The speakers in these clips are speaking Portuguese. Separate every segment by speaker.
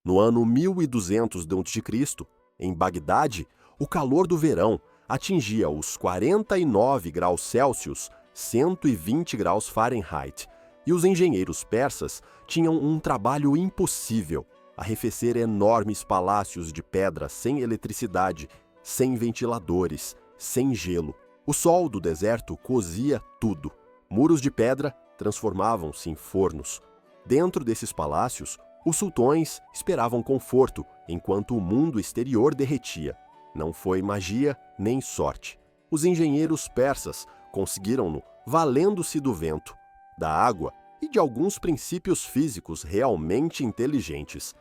Speaker 1: No ano 1200 d.C., em Bagdade, o calor do verão atingia os 49 graus Celsius, 120 graus Fahrenheit, e os engenheiros persas tinham um trabalho impossível: arrefecer enormes palácios de pedra sem eletricidade, sem ventiladores, sem gelo. O sol do deserto cozia tudo. Muros de pedra transformavam-se em fornos. Dentro desses palácios, os sultões esperavam conforto, enquanto o mundo exterior derretia. Não foi magia nem sorte. Os engenheiros persas conseguiram-no valendo-se do vento, da água e de alguns princípios físicos realmente inteligentes.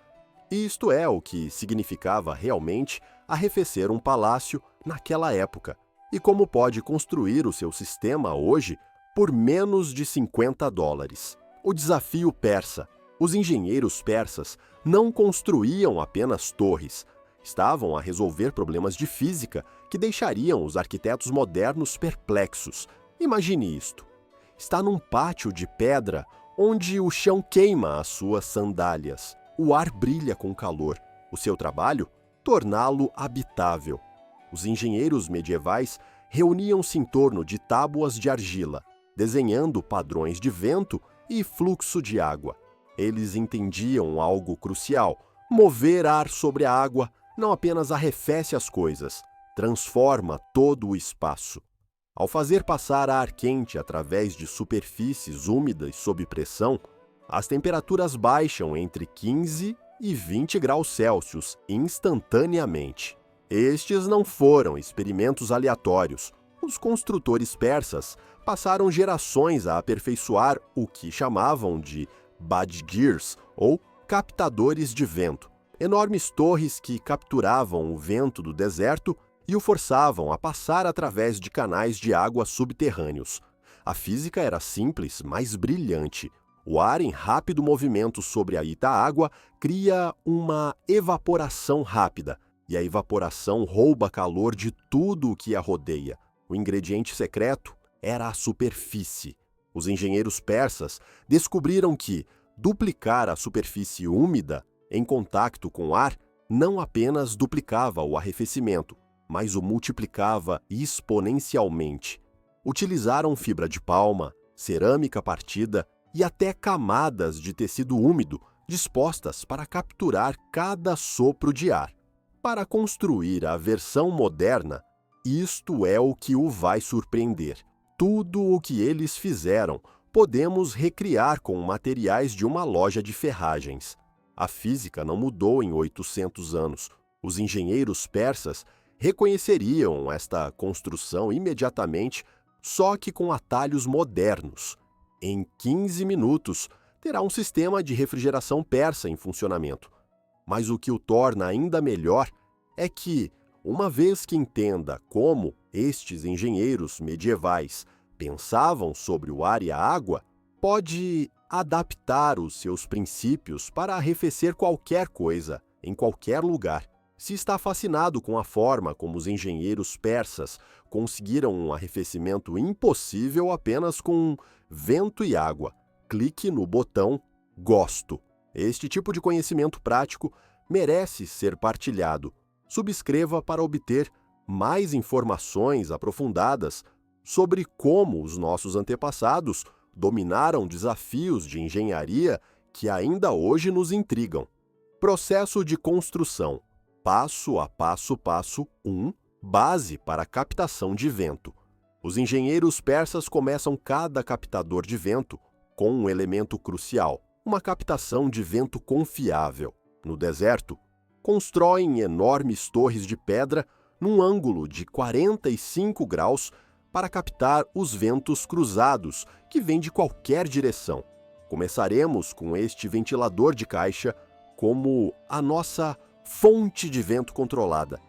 Speaker 1: E isto é o que significava realmente arrefecer um palácio naquela época, e como pode construir o seu sistema hoje por menos de $50. O desafio persa. Os engenheiros persas não construíam apenas torres. Estavam a resolver problemas de física que deixariam os arquitetos modernos perplexos. Imagine isto. Está num pátio de pedra onde o chão queima as suas sandálias. O ar brilha com calor. O seu trabalho? Torná-lo habitável. Os engenheiros medievais reuniam-se em torno de tábuas de argila, desenhando padrões de vento e fluxo de água. Eles entendiam algo crucial: mover ar sobre a água não apenas arrefece as coisas, transforma todo o espaço. Ao fazer passar ar quente através de superfícies úmidas sob pressão, as temperaturas baixam entre 15 e 20 graus Celsius instantaneamente. Estes não foram experimentos aleatórios. Os construtores persas passaram gerações a aperfeiçoar o que chamavam de badgirs, ou captadores de vento, enormes torres que capturavam o vento do deserto e o forçavam a passar através de canais de água subterrâneos. A física era simples, mas brilhante. O ar em rápido movimento sobre a água cria uma evaporação rápida, e a evaporação rouba calor de tudo o que a rodeia. O ingrediente secreto era a superfície. Os engenheiros persas descobriram que duplicar a superfície úmida em contato com o ar não apenas duplicava o arrefecimento, mas o multiplicava exponencialmente. Utilizaram fibra de palma, cerâmica partida e até camadas de tecido úmido dispostas para capturar cada sopro de ar. Para construir a versão moderna, isto é o que o vai surpreender. Tudo o que eles fizeram podemos recriar com materiais de uma loja de ferragens. A física não mudou em 800 anos. Os engenheiros persas reconheceriam esta construção imediatamente, só que com atalhos modernos. Em 15 minutos, terá um sistema de refrigeração persa em funcionamento. Mas o que o torna ainda melhor é que, uma vez que entenda como estes engenheiros medievais pensavam sobre o ar e a água, pode adaptar os seus princípios para arrefecer qualquer coisa, em qualquer lugar. Se está fascinado com a forma como os engenheiros persas conseguiram um arrefecimento impossível apenas com vento e água, clique no botão Gosto. Este tipo de conhecimento prático merece ser partilhado. Subscreva para obter mais informações aprofundadas sobre como os nossos antepassados dominaram desafios de engenharia que ainda hoje nos intrigam. Processo de construção. Passo a passo, passo 1. Base para captação de vento. Os engenheiros persas começam cada captador de vento com um elemento crucial: uma captação de vento confiável. No deserto, constroem enormes torres de pedra num ângulo de 45 graus para captar os ventos cruzados que vêm de qualquer direção. Começaremos com este ventilador de caixa como a nossa fonte de vento controlada.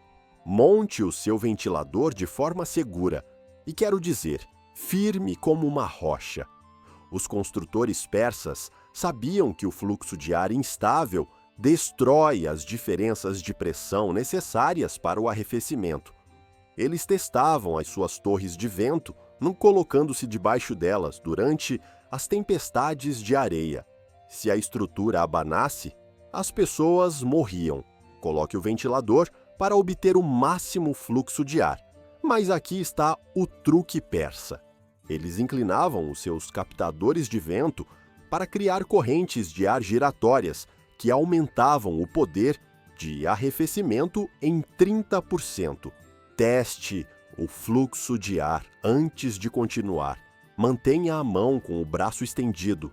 Speaker 1: Monte o seu ventilador de forma segura, e quero dizer, firme como uma rocha. Os construtores persas sabiam que o fluxo de ar instável destrói as diferenças de pressão necessárias para o arrefecimento. Eles testavam as suas torres de vento, não colocando-se debaixo delas durante as tempestades de areia. Se a estrutura abanasse, as pessoas morriam. Coloque o ventilador para obter o máximo fluxo de ar. Mas aqui está o truque persa. Eles inclinavam os seus captadores de vento para criar correntes de ar giratórias que aumentavam o poder de arrefecimento em 30%. Teste o fluxo de ar antes de continuar. Mantenha a mão com o braço estendido.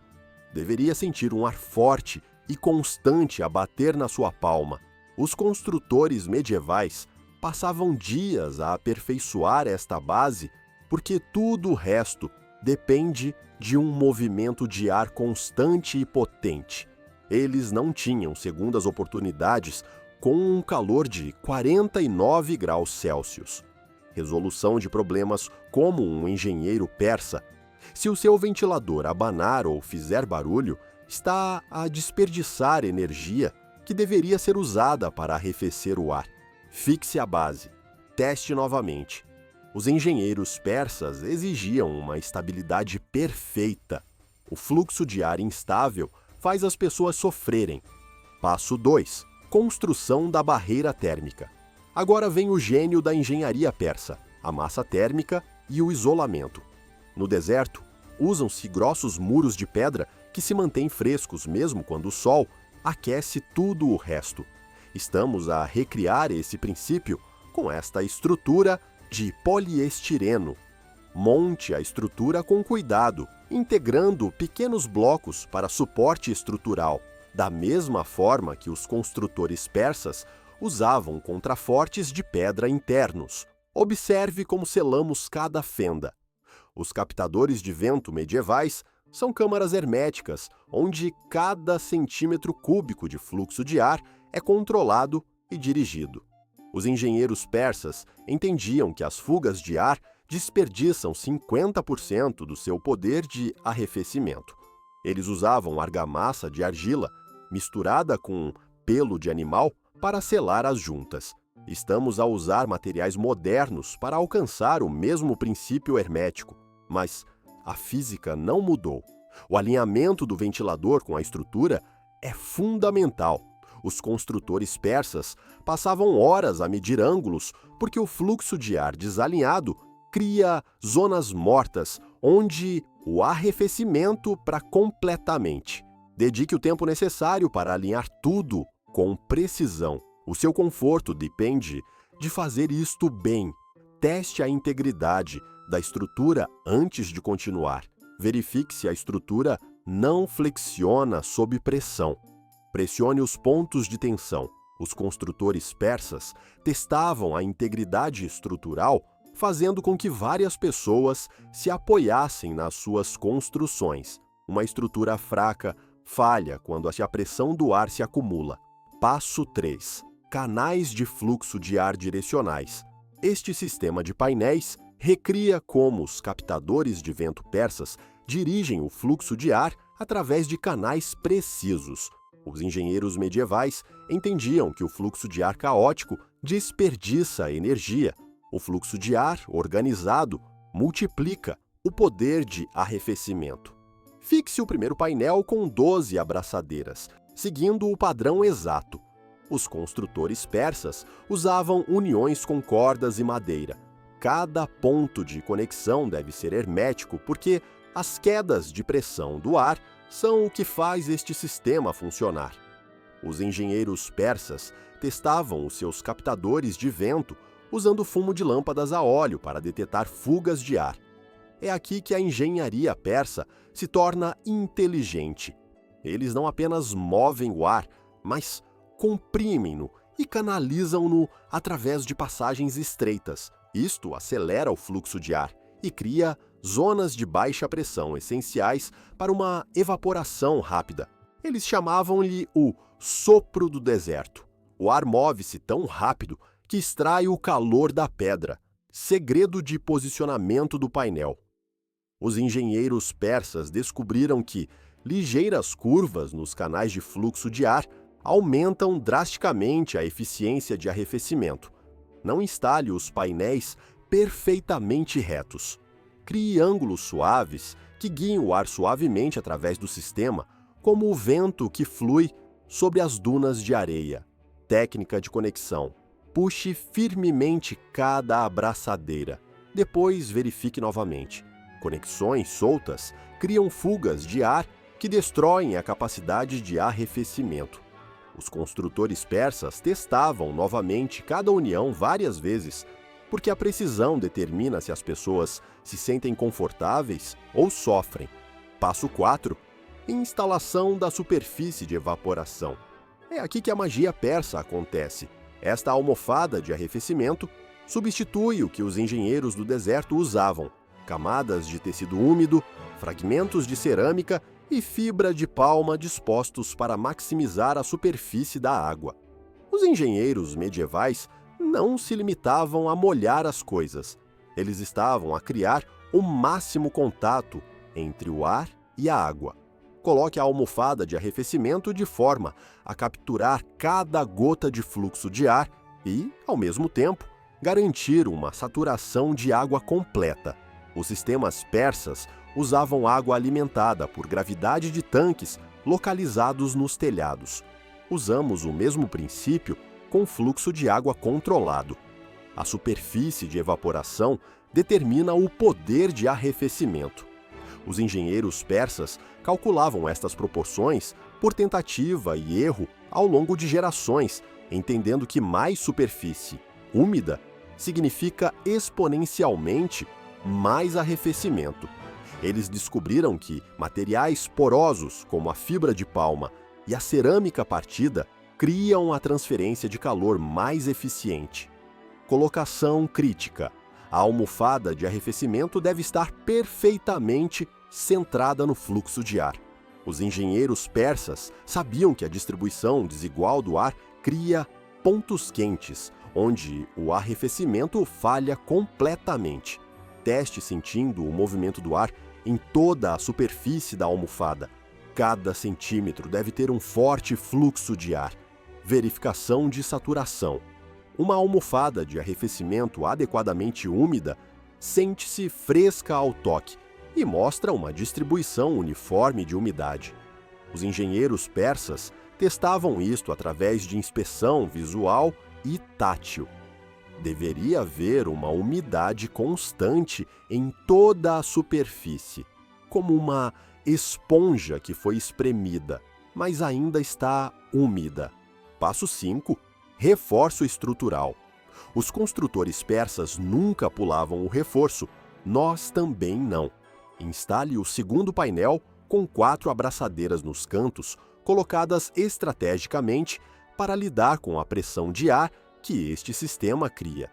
Speaker 1: Deveria sentir um ar forte e constante a bater na sua palma. Os construtores medievais passavam dias a aperfeiçoar esta base porque tudo o resto depende de um movimento de ar constante e potente. Eles não tinham segundas oportunidades com um calor de 49 graus Celsius. Resolução de problemas como um engenheiro persa. Se o seu ventilador abanar ou fizer barulho, está a desperdiçar energia que deveria ser usada para arrefecer o ar. Fixe a base. Teste novamente. Os engenheiros persas exigiam uma estabilidade perfeita. O fluxo de ar instável faz as pessoas sofrerem. Passo 2. Construção da barreira térmica. Agora vem o gênio da engenharia persa, a massa térmica e o isolamento. No deserto, usam-se grossos muros de pedra que se mantêm frescos mesmo quando o sol aquece tudo o resto. Estamos a recriar esse princípio com esta estrutura de poliestireno. Monte a estrutura com cuidado, integrando pequenos blocos para suporte estrutural, da mesma forma que os construtores persas usavam contrafortes de pedra internos. Observe como selamos cada fenda. Os captadores de vento medievais são câmaras herméticas, onde cada centímetro cúbico de fluxo de ar é controlado e dirigido. Os engenheiros persas entendiam que as fugas de ar desperdiçam 50% do seu poder de arrefecimento. Eles usavam argamassa de argila, misturada com pelo de animal, para selar as juntas. Estamos a usar materiais modernos para alcançar o mesmo princípio hermético, mas a física não mudou. O alinhamento do ventilador com a estrutura é fundamental. Os construtores persas passavam horas a medir ângulos porque o fluxo de ar desalinhado cria zonas mortas, onde o arrefecimento para completamente. Dedique o tempo necessário para alinhar tudo com precisão. O seu conforto depende de fazer isto bem. Teste a integridade da estrutura antes de continuar. Verifique se a estrutura não flexiona sob pressão. Pressione os pontos de tensão. Os construtores persas testavam a integridade estrutural, fazendo com que várias pessoas se apoiassem nas suas construções. Uma estrutura fraca falha quando a pressão do ar se acumula. Passo 3. Canais de fluxo de ar direcionais. Este sistema de painéis recria como os captadores de vento persas dirigem o fluxo de ar através de canais precisos. Os engenheiros medievais entendiam que o fluxo de ar caótico desperdiça energia. O fluxo de ar organizado multiplica o poder de arrefecimento. Fixe o primeiro painel com 12 abraçadeiras, seguindo o padrão exato. Os construtores persas usavam uniões com cordas e madeira. Cada ponto de conexão deve ser hermético porque as quedas de pressão do ar são o que faz este sistema funcionar. Os engenheiros persas testavam os seus captadores de vento usando fumo de lâmpadas a óleo para detectar fugas de ar. É aqui que a engenharia persa se torna inteligente. Eles não apenas movem o ar, mas comprimem-no e canalizam-no através de passagens estreitas. Isto acelera o fluxo de ar e cria zonas de baixa pressão essenciais para uma evaporação rápida. Eles chamavam-lhe o sopro do deserto. O ar move-se tão rápido que extrai o calor da pedra. Segredo de posicionamento do painel. Os engenheiros persas descobriram que ligeiras curvas nos canais de fluxo de ar aumentam drasticamente a eficiência de arrefecimento. Não instale os painéis perfeitamente retos. Crie ângulos suaves que guiem o ar suavemente através do sistema, como o vento que flui sobre as dunas de areia. Técnica de conexão. Puxe firmemente cada abraçadeira. Depois verifique novamente. Conexões soltas criam fugas de ar que destroem a capacidade de arrefecimento. Os construtores persas testavam novamente cada união várias vezes, porque a precisão determina se as pessoas se sentem confortáveis ou sofrem. Passo 4. Instalação da superfície de evaporação. É aqui que a magia persa acontece. Esta almofada de arrefecimento substitui o que os engenheiros do deserto usavam: camadas de tecido úmido, fragmentos de cerâmica e fibra de palma dispostos para maximizar a superfície da água. Os engenheiros medievais não se limitavam a molhar as coisas. Eles estavam a criar o máximo contato entre o ar e a água. Coloque a almofada de arrefecimento de forma a capturar cada gota de fluxo de ar e, ao mesmo tempo, garantir uma saturação de água completa. Os sistemas persas usavam água alimentada por gravidade de tanques localizados nos telhados. Usamos o mesmo princípio com fluxo de água controlado. A superfície de evaporação determina o poder de arrefecimento. Os engenheiros persas calculavam estas proporções por tentativa e erro ao longo de gerações, entendendo que mais superfície úmida significa exponencialmente mais arrefecimento. Eles descobriram que materiais porosos, como a fibra de palma e a cerâmica partida, criam a transferência de calor mais eficiente. Colocação crítica. A almofada de arrefecimento deve estar perfeitamente centrada no fluxo de ar. Os engenheiros persas sabiam que a distribuição desigual do ar cria pontos quentes, onde o arrefecimento falha completamente. Teste sentindo o movimento do ar em toda a superfície da almofada. Cada centímetro deve ter um forte fluxo de ar. Verificação de saturação. Uma almofada de arrefecimento adequadamente úmida sente-se fresca ao toque e mostra uma distribuição uniforme de umidade. Os engenheiros persas testavam isto através de inspeção visual e tátil. Deveria haver uma umidade constante em toda a superfície, como uma esponja que foi espremida, mas ainda está úmida. Passo 5. Reforço estrutural. Os construtores persas nunca pulavam o reforço, nós também não. Instale o segundo painel com 4 abraçadeiras nos cantos, colocadas estrategicamente para lidar com a pressão de ar que este sistema cria.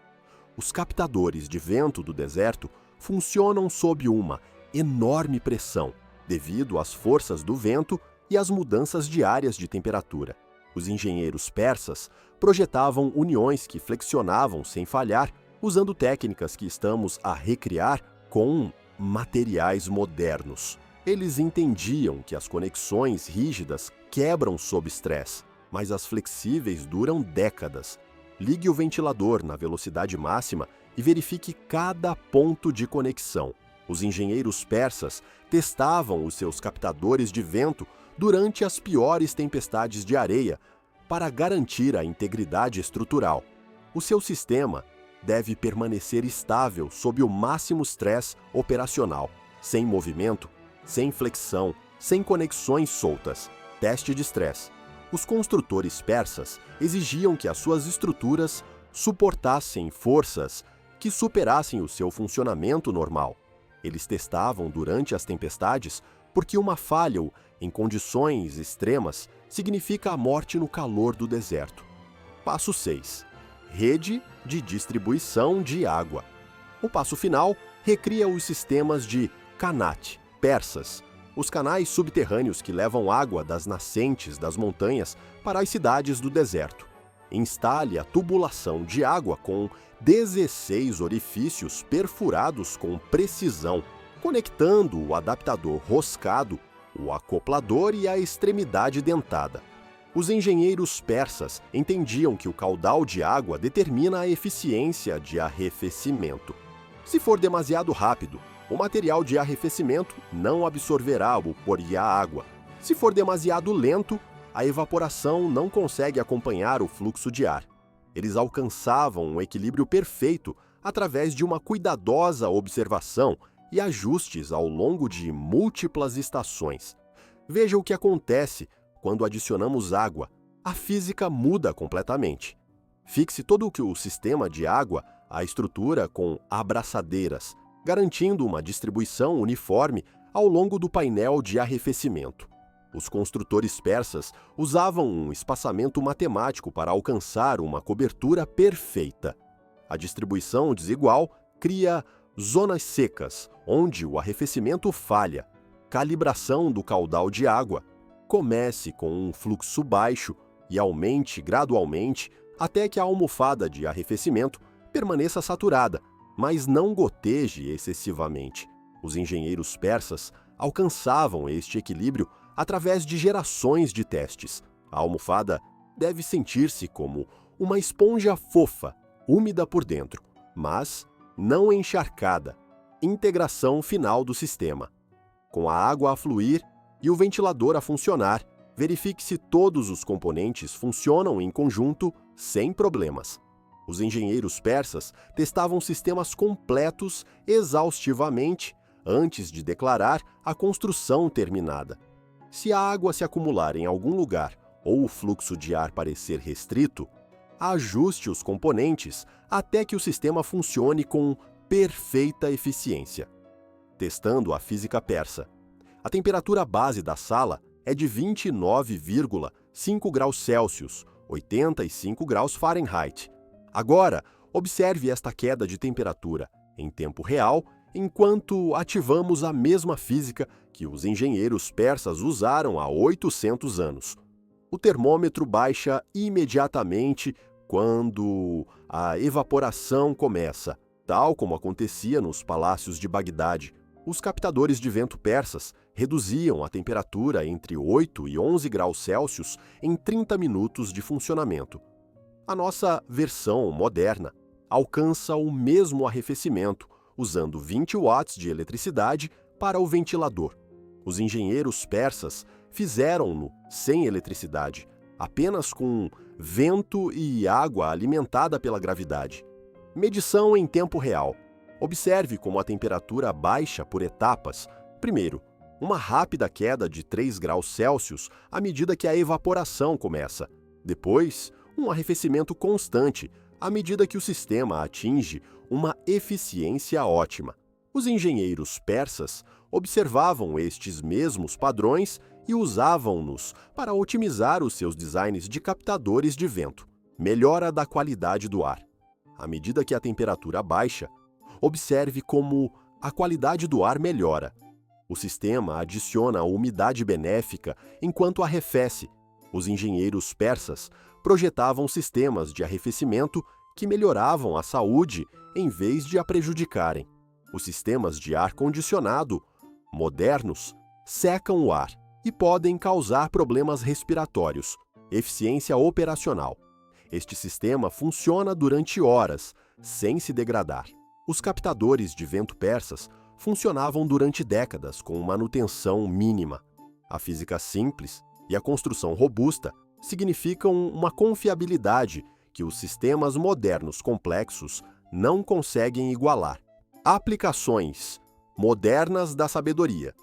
Speaker 1: Os captadores de vento do deserto funcionam sob uma enorme pressão, devido às forças do vento e às mudanças diárias de temperatura. Os engenheiros persas projetavam uniões que flexionavam sem falhar, usando técnicas que estamos a recriar com materiais modernos. Eles entendiam que as conexões rígidas quebram sob estresse, mas as flexíveis duram décadas. Ligue o ventilador na velocidade máxima e verifique cada ponto de conexão. Os engenheiros persas testavam os seus captadores de vento durante as piores tempestades de areia para garantir a integridade estrutural. O seu sistema deve permanecer estável sob o máximo estresse operacional, sem movimento, sem flexão, sem conexões soltas. Teste de estresse. Os construtores persas exigiam que as suas estruturas suportassem forças que superassem o seu funcionamento normal. Eles testavam durante as tempestades porque uma falha em condições extremas significa a morte no calor do deserto. Passo 6. Rede de distribuição de água. O passo final recria os sistemas de Qanat, persas, os canais subterrâneos que levam água das nascentes das montanhas para as cidades do deserto. Instale a tubulação de água com 16 orifícios perfurados com precisão, conectando o adaptador roscado, o acoplador e a extremidade dentada. Os engenheiros persas entendiam que o caudal de água determina a eficiência de arrefecimento. Se for demasiado rápido, o material de arrefecimento não absorverá ou porá água. Se for demasiado lento, a evaporação não consegue acompanhar o fluxo de ar. Eles alcançavam um equilíbrio perfeito através de uma cuidadosa observação e ajustes ao longo de múltiplas estações. Veja o que acontece quando adicionamos água. A física muda completamente. Fixe todo o sistema de água à estrutura com abraçadeiras, garantindo uma distribuição uniforme ao longo do painel de arrefecimento. Os construtores persas usavam um espaçamento matemático para alcançar uma cobertura perfeita. A distribuição desigual cria zonas secas, onde o arrefecimento falha. Calibração do caudal de água. Comece com um fluxo baixo e aumente gradualmente até que a almofada de arrefecimento permaneça saturada, mas não goteje excessivamente. Os engenheiros persas alcançavam este equilíbrio através de gerações de testes. A almofada deve sentir-se como uma esponja fofa, úmida por dentro, mas não encharcada. Integração final do sistema. Com a água a fluir e o ventilador a funcionar, verifique se todos os componentes funcionam em conjunto sem problemas. Os engenheiros persas testavam sistemas completos exaustivamente antes de declarar a construção terminada. Se a água se acumular em algum lugar ou o fluxo de ar parecer restrito, ajuste os componentes até que o sistema funcione com perfeita eficiência. Testando a física persa. A temperatura base da sala é de 29,5 graus Celsius, 85 graus Fahrenheit. Agora, observe esta queda de temperatura em tempo real enquanto ativamos a mesma física que os engenheiros persas usaram há 800 anos. O termômetro baixa imediatamente quando a evaporação começa, tal como acontecia nos palácios de Bagdade. Os captadores de vento persas reduziam a temperatura entre 8 e 11 graus Celsius em 30 minutos de funcionamento. A nossa versão moderna alcança o mesmo arrefecimento, usando 20 watts de eletricidade para o ventilador. Os engenheiros persas fizeram-no sem eletricidade, apenas com vento e água alimentada pela gravidade. Medição em tempo real. Observe como a temperatura baixa por etapas. Primeiro, uma rápida queda de 3 graus Celsius à medida que a evaporação começa. Depois, um arrefecimento constante à medida que o sistema atinge uma eficiência ótima. Os engenheiros persas observavam estes mesmos padrões e usavam-nos para otimizar os seus designs de captadores de vento. Melhora da qualidade do ar. À medida que a temperatura baixa, observe como a qualidade do ar melhora. O sistema adiciona a umidade benéfica enquanto arrefece. Os engenheiros persas projetavam sistemas de arrefecimento que melhoravam a saúde em vez de a prejudicarem. Os sistemas de ar-condicionado modernos secam o ar e podem causar problemas respiratórios. Eficiência operacional. Este sistema funciona durante horas, sem se degradar. Os captadores de vento persas funcionavam durante décadas com manutenção mínima. A física simples e a construção robusta significam uma confiabilidade que os sistemas modernos complexos não conseguem igualar. Aplicações modernas da sabedoria.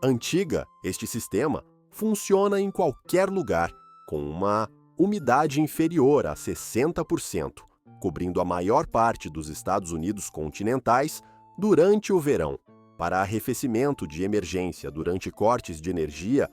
Speaker 1: Antiga, este sistema funciona em qualquer lugar, com uma umidade inferior a 60%, cobrindo a maior parte dos Estados Unidos continentais durante o verão. Para arrefecimento de emergência durante cortes de energia,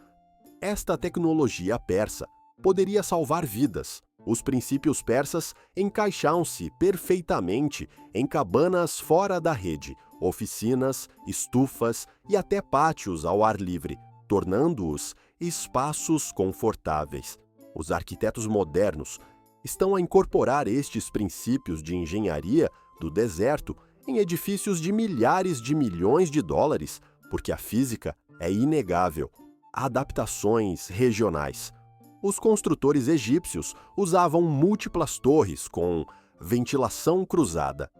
Speaker 1: esta tecnologia persa poderia salvar vidas. Os princípios persas encaixam-se perfeitamente em cabanas fora da rede, oficinas, estufas e até pátios ao ar livre, tornando-os espaços confortáveis. Os arquitetos modernos estão a incorporar estes princípios de engenharia do deserto em edifícios de milhares de milhões de dólares, porque a física é inegável. Adaptações regionais. Os construtores egípcios usavam múltiplas torres com ventilação cruzada.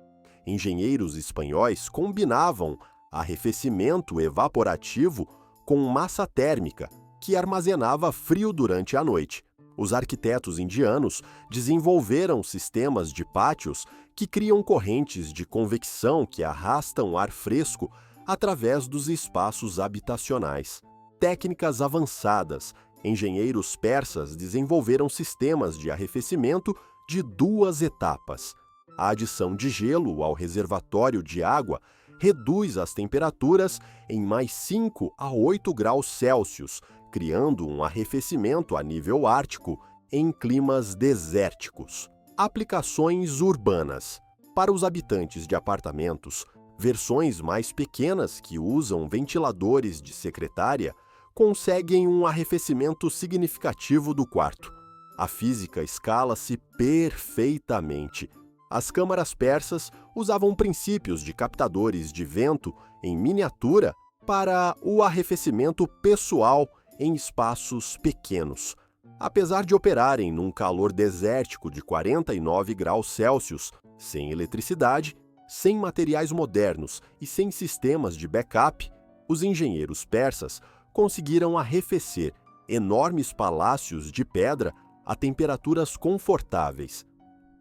Speaker 1: Engenheiros espanhóis combinavam arrefecimento evaporativo com massa térmica, que armazenava frio durante a noite. Os arquitetos indianos desenvolveram sistemas de pátios que criam correntes de convecção que arrastam ar fresco através dos espaços habitacionais. Técnicas avançadas. Engenheiros persas desenvolveram sistemas de arrefecimento de 2 etapas. A adição de gelo ao reservatório de água reduz as temperaturas em mais 5 a 8 graus Celsius, criando um arrefecimento a nível ártico em climas desérticos. Aplicações urbanas. Para os habitantes de apartamentos, versões mais pequenas que usam ventiladores de secretária conseguem um arrefecimento significativo do quarto. A física escala-se perfeitamente. As câmaras persas usavam princípios de captadores de vento em miniatura para o arrefecimento pessoal em espaços pequenos. Apesar de operarem num calor desértico de 49 graus Celsius, sem eletricidade, sem materiais modernos e sem sistemas de backup, os engenheiros persas conseguiram arrefecer enormes palácios de pedra a temperaturas confortáveis.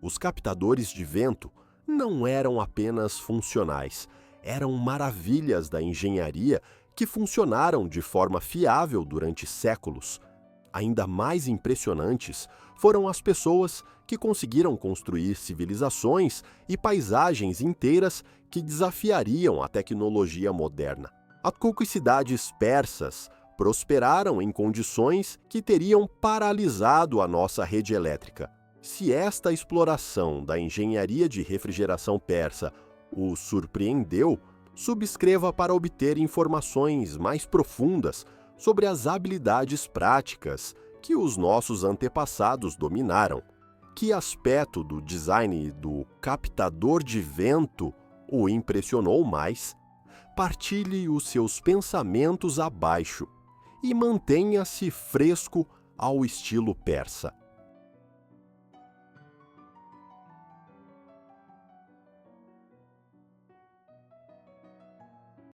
Speaker 1: Os captadores de vento não eram apenas funcionais, eram maravilhas da engenharia que funcionaram de forma fiável durante séculos. Ainda mais impressionantes foram as pessoas que conseguiram construir civilizações e paisagens inteiras que desafiariam a tecnologia moderna. As cuicidades persas prosperaram em condições que teriam paralisado a nossa rede elétrica. Se esta exploração da engenharia de refrigeração persa o surpreendeu, subscreva para obter informações mais profundas sobre as habilidades práticas que os nossos antepassados dominaram. Que aspecto do design do captador de vento o impressionou mais? Partilhe os seus pensamentos abaixo e mantenha-se fresco ao estilo persa.